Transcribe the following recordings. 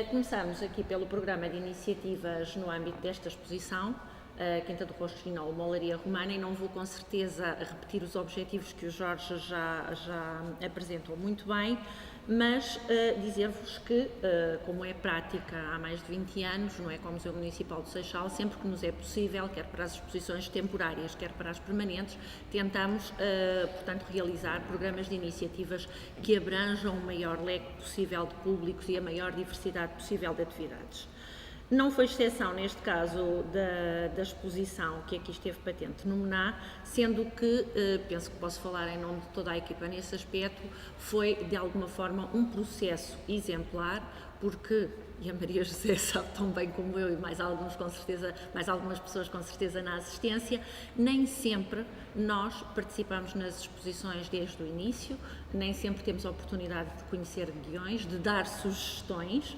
Começamos aqui pelo programa de iniciativas no âmbito desta exposição, Quinta do Rochinol, uma olaria romana, e não vou com certeza repetir os objetivos que o Jorge já apresentou muito bem, mas dizer-vos que, como é prática há mais de 20 anos, não é, com o Museu Municipal do Seixal, sempre que nos é possível, quer para as exposições temporárias, quer para as permanentes, tentamos, portanto, realizar programas de iniciativas que abranjam o maior leque possível de públicos e a maior diversidade possível de atividades. Não foi exceção neste caso da exposição que aqui esteve patente no Mená, sendo que, penso que posso falar em nome de toda a equipa nesse aspecto, foi de alguma forma um processo exemplar, porque, e a Maria José sabe tão bem como eu e mais algumas pessoas com certeza na assistência, nem sempre nós participamos nas exposições desde o início, nem sempre temos a oportunidade de conhecer guiões, de dar sugestões,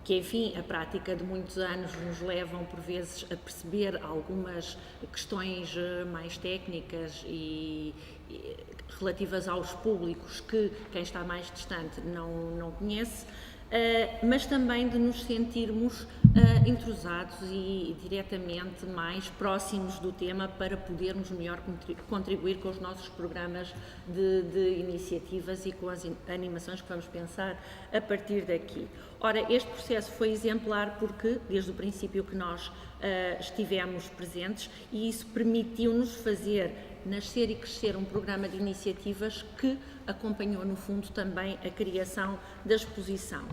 que, enfim, a prática de muitos anos nos levam, por vezes, a perceber algumas questões mais técnicas e relativas aos públicos que quem está mais distante não conhece, mas também de nos sentirmos entrosados e diretamente mais próximos do tema para podermos melhor contribuir com os nossos programas de iniciativas e com as animações que vamos pensar a partir daqui. Ora, este processo foi exemplar porque, desde o princípio que nós estivemos presentes, e isso permitiu-nos fazer nascer e crescer um programa de iniciativas que acompanhou, no fundo, também a criação da exposição.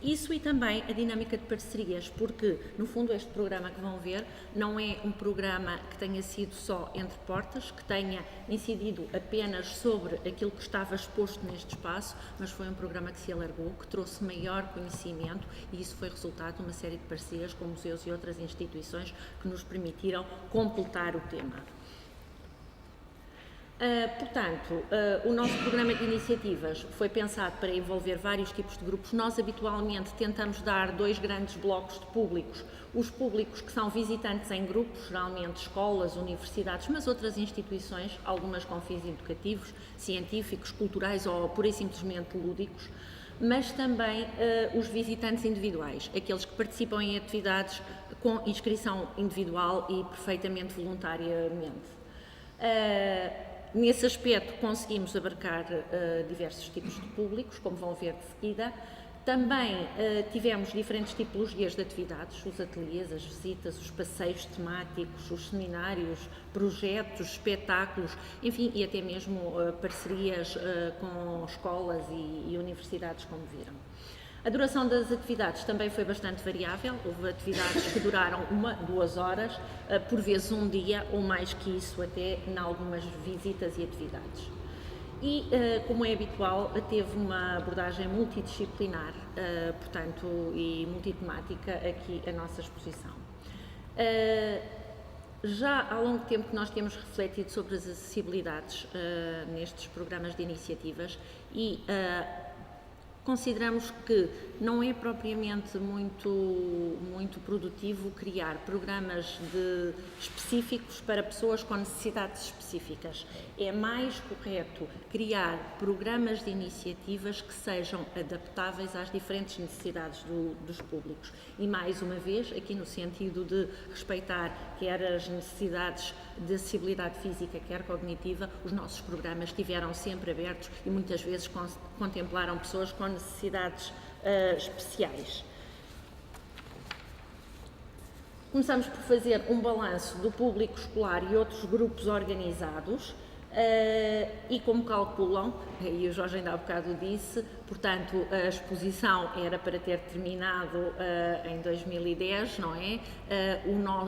Isso e também a dinâmica de parcerias, porque, no fundo, este programa que vão ver não é um programa que tenha sido só entre portas, que tenha incidido apenas sobre aquilo que estava exposto neste espaço, mas foi um programa que se alargou, que trouxe maior conhecimento, e isso foi resultado de uma série de parcerias com museus e outras instituições que nos permitiram completar o tema. Portanto, o nosso programa de iniciativas foi pensado para envolver vários tipos de grupos. Nós habitualmente tentamos dar dois grandes blocos de públicos. Os públicos que são visitantes em grupos, geralmente escolas, universidades, mas outras instituições, algumas com fins educativos, científicos, culturais ou pura e simplesmente lúdicos, mas também os visitantes individuais, aqueles que participam em atividades com inscrição individual e perfeitamente voluntariamente. Nesse aspecto conseguimos abarcar diversos tipos de públicos, como vão ver de seguida. Também tivemos diferentes tipologias de atividades, os ateliês, as visitas, os passeios temáticos, os seminários, projetos, espetáculos, enfim, e até mesmo parcerias com escolas e universidades, como viram. A duração das atividades também foi bastante variável, houve atividades que duraram 1, 2 horas, por vezes um dia ou mais que isso até em algumas visitas e atividades. E, como é habitual, teve uma abordagem multidisciplinar, portanto, e multitemática aqui a nossa exposição. Já há longo tempo que nós temos refletido sobre as acessibilidades nestes programas de iniciativas e consideramos que não é propriamente muito produtivo criar programas específicos para pessoas com necessidades específicas. É mais correto criar programas de iniciativas que sejam adaptáveis às diferentes necessidades dos públicos. E, mais uma vez, aqui no sentido de respeitar quer as necessidades de acessibilidade física, quer cognitiva, os nossos programas estiveram sempre abertos e muitas vezes contemplaram pessoas com necessidades especiais. Começamos por fazer um balanço do público escolar e outros grupos organizados e como calculam, e o Jorge ainda há bocado disse, portanto a exposição era para ter terminado em 2010, não é?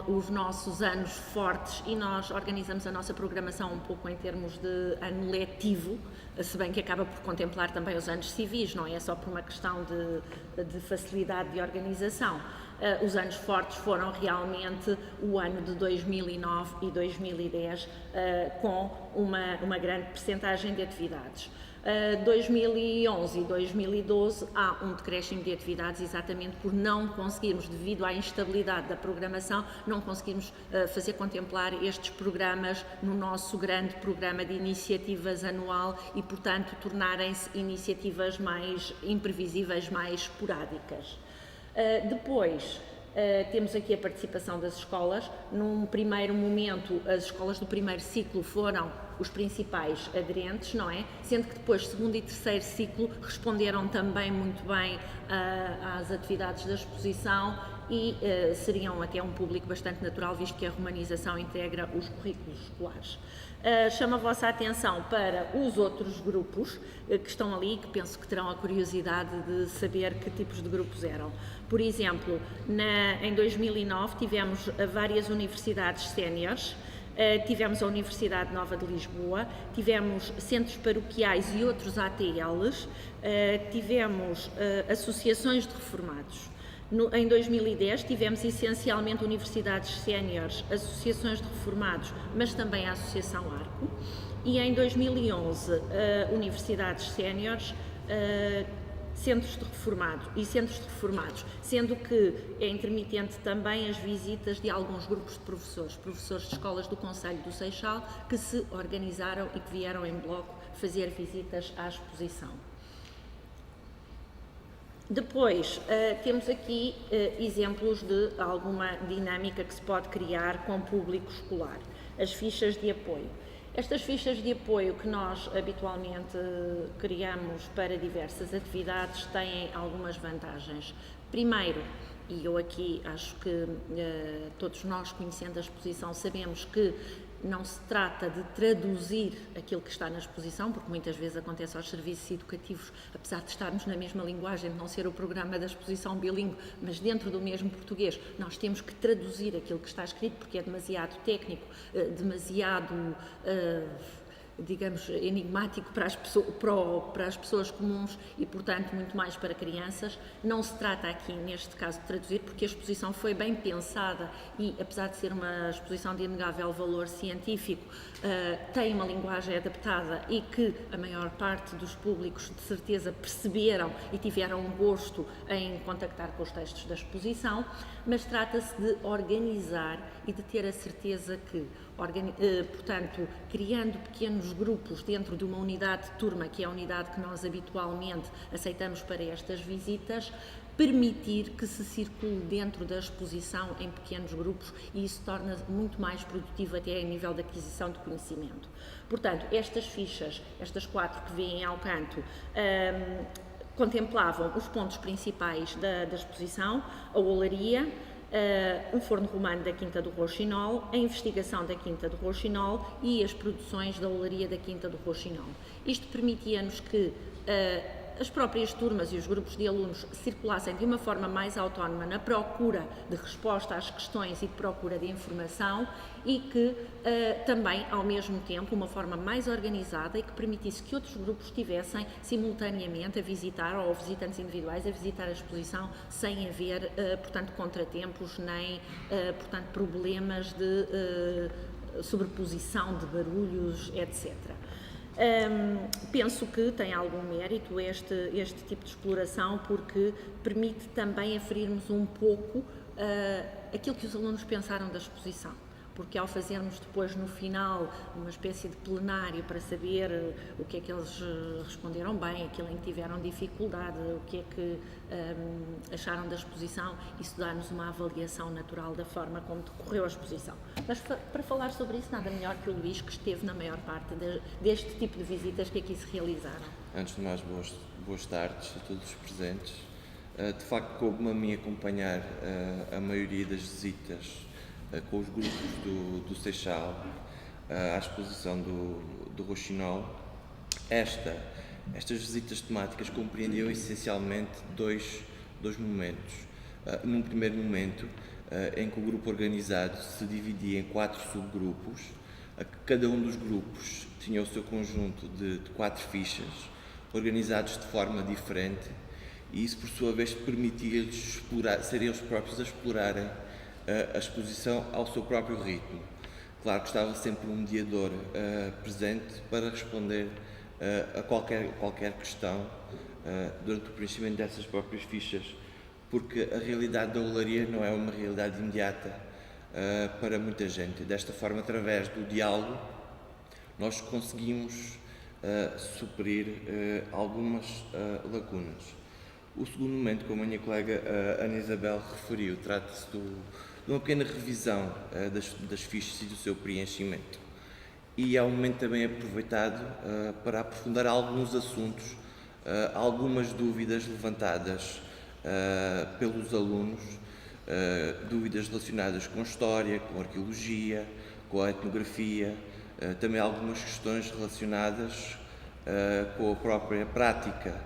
Os nossos anos fortes, e nós organizamos a nossa programação um pouco em termos de ano letivo, se bem que acaba por contemplar também os anos civis, não é só por uma questão de facilidade de organização. Os anos fortes foram realmente o ano de 2009 e 2010, com uma grande percentagem de atividades. 2011 e 2012 há um decréscimo de atividades exatamente por não conseguirmos, devido à instabilidade da programação, não conseguirmos fazer contemplar estes programas no nosso grande programa de iniciativas anual e portanto, tornarem-se iniciativas mais imprevisíveis, mais esporádicas. Depois, temos aqui a participação das escolas. Num primeiro momento, as escolas do primeiro ciclo foram os principais aderentes, não é? Sendo que depois, segundo e terceiro ciclo, responderam também muito bem às atividades da exposição e seriam até um público bastante natural, visto que a romanização integra os currículos escolares. Chamo a vossa atenção para os outros grupos que estão ali, que penso que terão a curiosidade de saber que tipos de grupos eram. Por exemplo, em 2009 tivemos várias universidades séniores, tivemos a Universidade Nova de Lisboa, tivemos centros paroquiais e outros ATLs, tivemos associações de reformados. Em 2010 tivemos essencialmente universidades séniores, associações de reformados, mas também a Associação Arco, e em 2011 universidades séniores, centros de reformados, sendo que é intermitente também as visitas de alguns grupos de professores de escolas do Concelho do Seixal, que se organizaram e que vieram em bloco fazer visitas à exposição. Depois, temos aqui exemplos de alguma dinâmica que se pode criar com o público escolar. As fichas de apoio. Estas fichas de apoio que nós habitualmente criamos para diversas atividades têm algumas vantagens. Primeiro, e eu aqui acho que todos nós, conhecendo a exposição, sabemos que não se trata de traduzir aquilo que está na exposição, porque muitas vezes acontece aos serviços educativos, apesar de estarmos na mesma linguagem, de não ser o programa da exposição bilíngue, mas dentro do mesmo português, nós temos que traduzir aquilo que está escrito, porque é demasiado técnico, demasiado, digamos, enigmático para as pessoas comuns e, portanto, muito mais para crianças. Não se trata aqui, neste caso, de traduzir, porque a exposição foi bem pensada e, apesar de ser uma exposição de inegável valor científico, tem uma linguagem adaptada e que a maior parte dos públicos, de certeza, perceberam e tiveram um gosto em contactar com os textos da exposição, mas trata-se de organizar e de ter a certeza que, portanto, criando pequenos grupos dentro de uma unidade de turma, que é a unidade que nós habitualmente aceitamos para estas visitas, permitir que se circule dentro da exposição em pequenos grupos, e isso torna muito mais produtivo até a nível de aquisição de conhecimento. Portanto, estas fichas, estas 4 que vêm ao canto, contemplavam os pontos principais da exposição: a olaria, o forno romano da Quinta do Rouxinol, a investigação da Quinta do Rouxinol e as produções da olaria da Quinta do Rouxinol. Isto permitia-nos que as próprias turmas e os grupos de alunos circulassem de uma forma mais autónoma na procura de resposta às questões e de procura de informação, e que também, ao mesmo tempo, uma forma mais organizada e que permitisse que outros grupos estivessem simultaneamente a visitar, ou visitantes individuais, a visitar a exposição sem haver, portanto, contratempos nem, portanto, problemas de sobreposição de barulhos, etc. Penso que tem algum mérito este tipo de exploração, porque permite também aferirmos um pouco aquilo que os alunos pensaram da exposição, porque ao fazermos depois no final uma espécie de plenário para saber o que é que eles responderam bem, aquilo em que tiveram dificuldade, o que é que acharam da exposição, isso dá-nos uma avaliação natural da forma como decorreu a exposição. Mas para falar sobre isso, nada melhor que o Luís, que esteve na maior parte deste tipo de visitas que aqui se realizaram. Antes de mais, boas tardes a todos os presentes. De facto, coube-me a mim acompanhar a maioria das visitas com os grupos do Seixal à exposição do Rouxinol. Estas visitas temáticas compreendiam essencialmente dois momentos. Num primeiro momento, em que o grupo organizado se dividia em 4 subgrupos, cada um dos grupos tinha o seu conjunto de 4 fichas, organizados de forma diferente, e isso, por sua vez, permitia-lhes ser eles próprios a explorarem a exposição ao seu próprio ritmo. Claro que estava sempre um mediador presente para responder a qualquer questão durante o preenchimento dessas próprias fichas, porque a realidade da olaria não é uma realidade imediata para muita gente. Desta forma, através do diálogo, nós conseguimos suprir algumas lacunas. O segundo momento, como a minha colega Ana Isabel referiu, trata-se de uma pequena revisão das fichas e do seu preenchimento. E é um momento também aproveitado para aprofundar alguns assuntos, algumas dúvidas levantadas pelos alunos, dúvidas relacionadas com a história, com a arqueologia, com a etnografia, também algumas questões relacionadas com a própria prática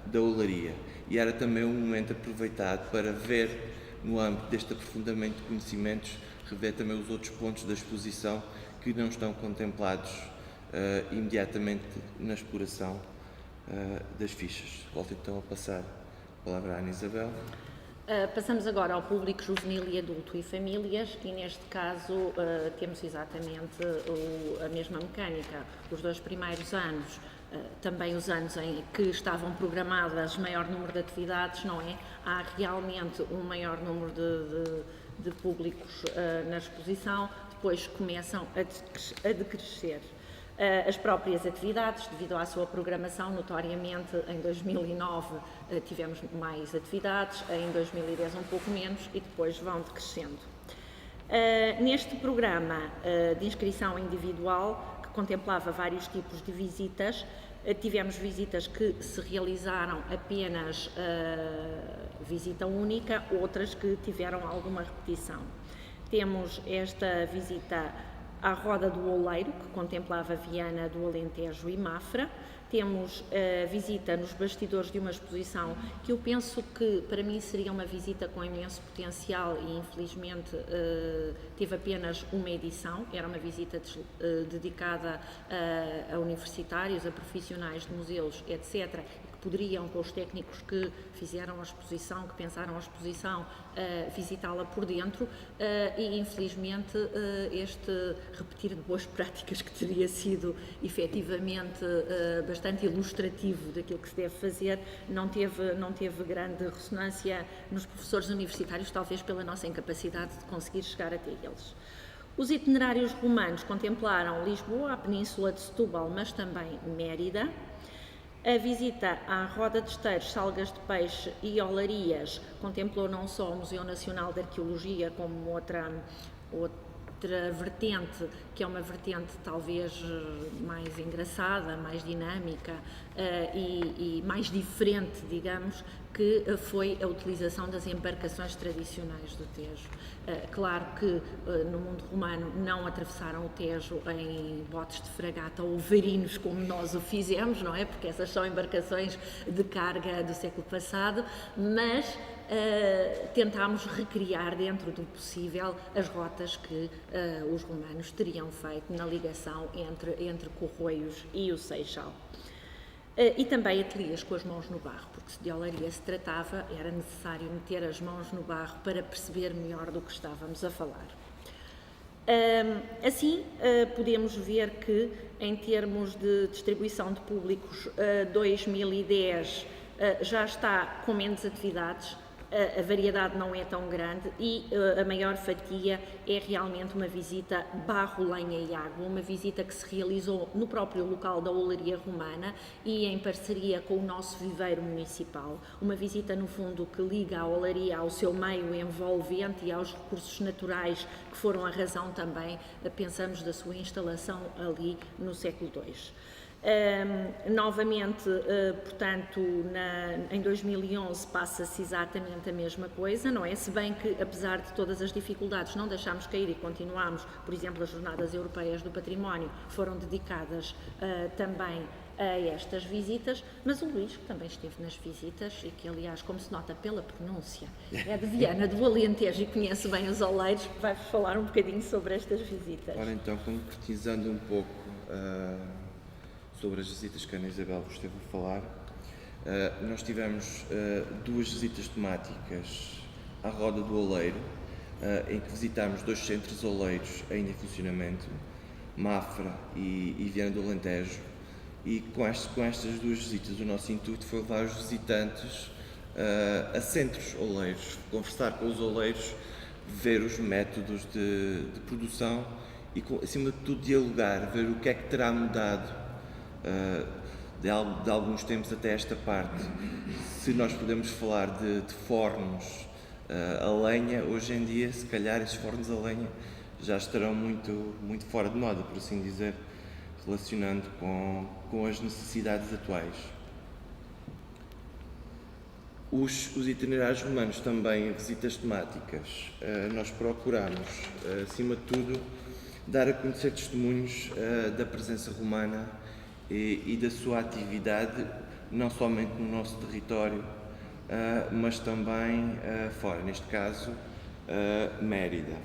da olaria. E era também um momento aproveitado para ver, no âmbito deste aprofundamento de conhecimentos, rever também os outros pontos da exposição que não estão contemplados imediatamente na exploração das fichas. Volto então a passar a palavra à Ana Isabel. Passamos agora ao público juvenil e adulto e famílias, e neste caso temos exatamente a mesma mecânica. Os 2 primeiros anos, também os anos em que estavam programadas maior número de atividades, não é? Há realmente um maior número de públicos na exposição, depois começam a decrescer. As próprias atividades, devido à sua programação, notoriamente em 2009 tivemos mais atividades, em 2010 um pouco menos e depois vão decrescendo. Neste programa de inscrição individual, que contemplava vários tipos de visitas, tivemos visitas que se realizaram apenas visita única, outras que tiveram alguma repetição. Temos esta visita à Roda do Oleiro, que contemplava Viana do Alentejo e Mafra. Temos a visita nos bastidores de uma exposição que eu penso que para mim seria uma visita com imenso potencial e infelizmente teve apenas uma edição. Era uma visita dedicada a universitários, a profissionais de museus, etc., poderiam, com os técnicos que fizeram a exposição, que pensaram a exposição, visitá-la por dentro e, infelizmente, este repetir de boas práticas que teria sido efetivamente bastante ilustrativo daquilo que se deve fazer, não teve grande ressonância nos professores universitários, talvez pela nossa incapacidade de conseguir chegar até eles. Os itinerários romanos contemplaram Lisboa, a Península de Setúbal, mas também Mérida. A visita à Roda de Esteiros, Salgas de Peixe e Olarias contemplou não só o Museu Nacional de Arqueologia, como outra vertente, que é uma vertente talvez mais engraçada, mais dinâmica e mais diferente, digamos, que foi a utilização das embarcações tradicionais do Tejo. Claro que no mundo romano não atravessaram o Tejo em botes de fragata ou varinos como nós o fizemos, não é? Porque essas são embarcações de carga do século passado, mas tentámos recriar dentro do possível as rotas que os romanos teriam feito na ligação entre Corroios e o Seixal. E também ateliês com as mãos no barro, porque se de olaria se tratava, era necessário meter as mãos no barro para perceber melhor do que estávamos a falar. Assim, podemos ver que, em termos de distribuição de públicos, 2010 já está com menos atividades, a variedade não é tão grande e a maior fatia é realmente uma visita barro, lenha e água, uma visita que se realizou no próprio local da Olaria Romana e em parceria com o nosso viveiro municipal, uma visita no fundo que liga a olaria ao seu meio envolvente e aos recursos naturais que foram a razão também, pensamos, da sua instalação ali no século II. Novamente, portanto, em 2011 passa-se exatamente a mesma coisa, não é? Se bem que, apesar de todas as dificuldades, não deixámos cair e continuámos, por exemplo, as Jornadas Europeias do Património foram dedicadas também a estas visitas, mas o Luís, que também esteve nas visitas e que, aliás, como se nota pela pronúncia, é de Viana do Alentejo e conhece bem os oleiros, vai-vos falar um bocadinho sobre estas visitas. Ora, então, concretizando um pouco sobre as visitas que a Ana Isabel vos esteve a falar, nós tivemos 2 visitas temáticas à Roda do Oleiro, em que visitámos 2 centros oleiros ainda em funcionamento, Mafra e Viana do Alentejo, e com estas 2 visitas o nosso intuito foi levar os visitantes a centros oleiros, conversar com os oleiros, ver os métodos de produção e, acima de tudo, dialogar, ver o que é que terá mudado de alguns tempos até esta parte. Se nós podemos falar de fornos a lenha, hoje em dia, se calhar, esses fornos a lenha já estarão muito fora de moda, por assim dizer, relacionando com as necessidades atuais. Os itinerários romanos também, visitas temáticas, nós procuramos, acima de tudo, dar a conhecer testemunhos da presença romana e da sua atividade, não somente no nosso território, mas também fora, neste caso, Mérida.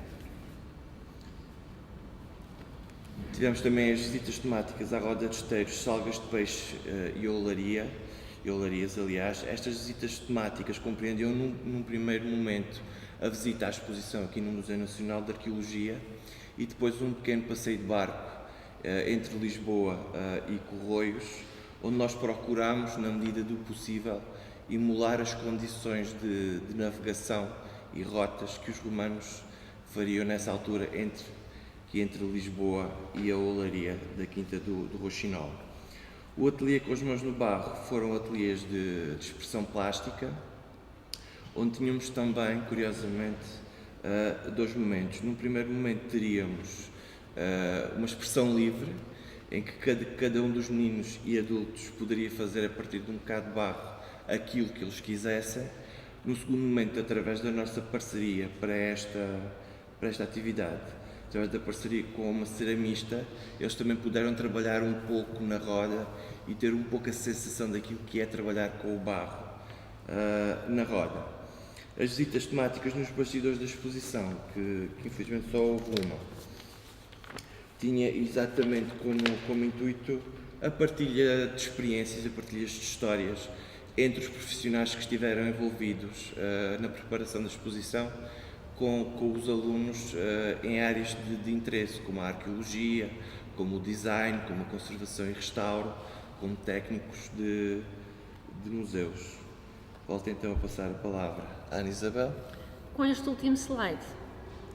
Tivemos também as visitas temáticas à Roda de Esteiros, Salgas de Peixe e Olarias, aliás. Estas visitas temáticas compreendiam, num primeiro momento, a visita à exposição aqui no Museu Nacional de Arqueologia e depois um pequeno passeio de barco entre Lisboa e Corroios, onde nós procurámos, na medida do possível, emular as condições de navegação e rotas que os romanos fariam nessa altura entre Lisboa e a Olaria da Quinta do Roxinol. O ateliê com as mãos no barro foram ateliês de expressão plástica, onde tínhamos também, curiosamente, dois momentos. Num primeiro momento teríamos uma expressão livre, em que cada um dos meninos e adultos poderia fazer a partir de um bocado de barro aquilo que eles quisessem. No segundo momento, através da nossa parceria para esta atividade, através da parceria com uma ceramista, eles também puderam trabalhar um pouco na roda e ter um pouco a sensação daquilo que é trabalhar com o barro na roda. As visitas temáticas nos bastidores da exposição, que infelizmente só houve uma, tinha exatamente como intuito a partilha de experiências, a partilha de histórias entre os profissionais que estiveram envolvidos na preparação da exposição com os alunos em áreas de interesse, como a arqueologia, como o design, como a conservação e restauro, como técnicos de museus. Volto então a passar a palavra à Ana Isabel. Com este último slide,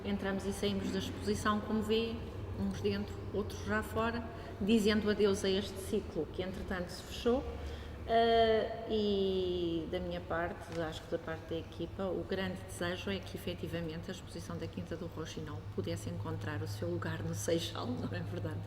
entramos e saímos da exposição, como vê, uns dentro, outros já fora, dizendo adeus a este ciclo que entretanto se fechou. E da minha parte, acho que da parte da equipa, o grande desejo é que efetivamente a exposição da Quinta do Roxinol pudesse encontrar o seu lugar no Seixal, não é verdade?